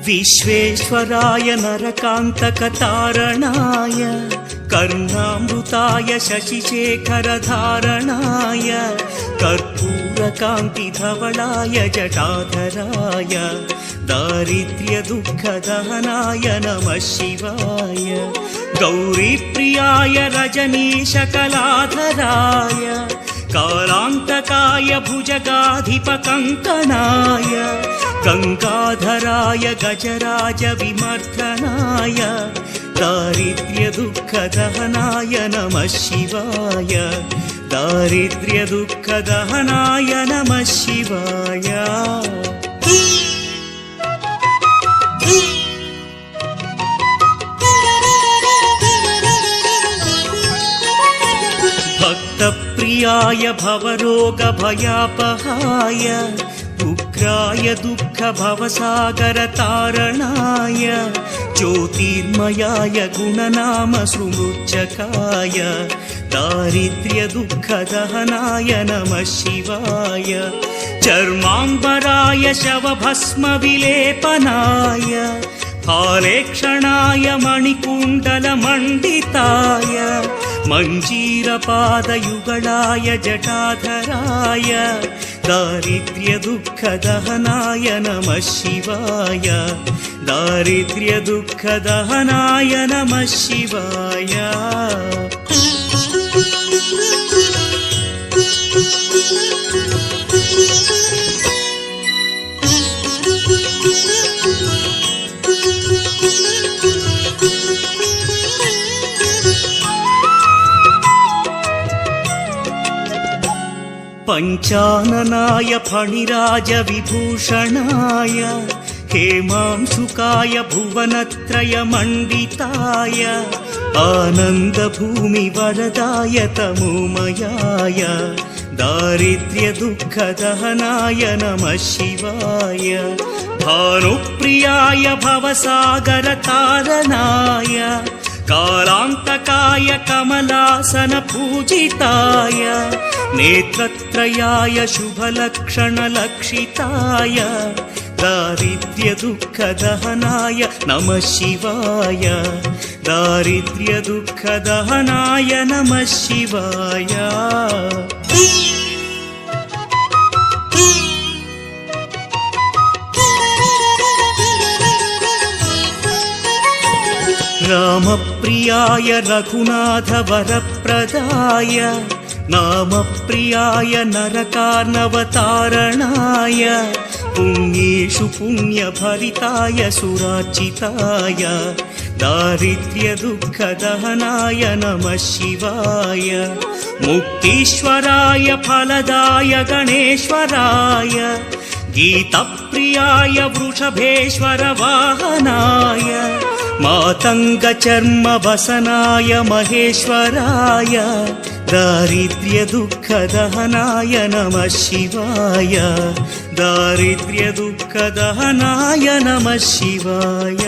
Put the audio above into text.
विश्वेश्वराय नरकान्तकतारणाय कर्णामृताय शशिशेखरधारणाय कर्पूरकान्तिधवलाय जटाधराय दारिद्र्यदुःखदहनाय नमः शिवाय गौरीप्रियाय रजनीशकलाधराय कालान्तकाय भुजगाधिपकङ्कणाय गङ्गाधराय गजराजविमर्दनाय दारिद्र्यदुःखदहनाय नमः शिवाय दारिद्र्यदुःखदहनाय नमः शिवाय भक्तप्रियाय भवरोगभयापहाय उग्राय दुःखभवसागरतारणाय ज्योतिर्मयाय गुणनामसुमृच्छकाय दारिद्र्यदुःखदहनाय नमः शिवाय चर्माम्बराय शवभस्मविलेपनाय फालेक्षणाय मणिकुण्डलमण्डिताय मञ्जीरपादयुगलाय जटाधराय दारिद्र्यदुःखदहनाय नमः शिवाय दारिद्र्यदुःखदहनाय नमः शिवाय पञ्चाननाय फणिराजविभूषणाय हेमांशुकाय भुवनत्रयमण्डिताय आनन्दभूमिवरदाय तमोमयाय दारिद्र्यदुःखदहनाय नमः शिवाय भानुप्रियाय भवसागरतारणाय कालान्तकाय कमलासनपूजिताय नेत्रत्रयाय शुभलक्षणलक्षिताय दारिद्र्यदुःखदहनाय नमः शिवाय दारिद्र्यदुःखदहनाय नमः शिवाय रामप्रियाय रघुनाथवरप्रदाय नामप्रियाय नरकार्णवतारणाय पुण्येषु पुण्यभरिताय सुरार्चिताय दारिद्र्यदुःखदहनाय नमः शिवाय मुक्तीश्वराय फलदाय गणेश्वराय गीतप्रियाय वृषभेश्वर वाहनाय मातङ्गचर्मवसनाय महेश्वराय दारिद्र्यदुःखदहनाय नमः शिवाय दारिद्र्यदुःखदहनाय नमः शिवाय।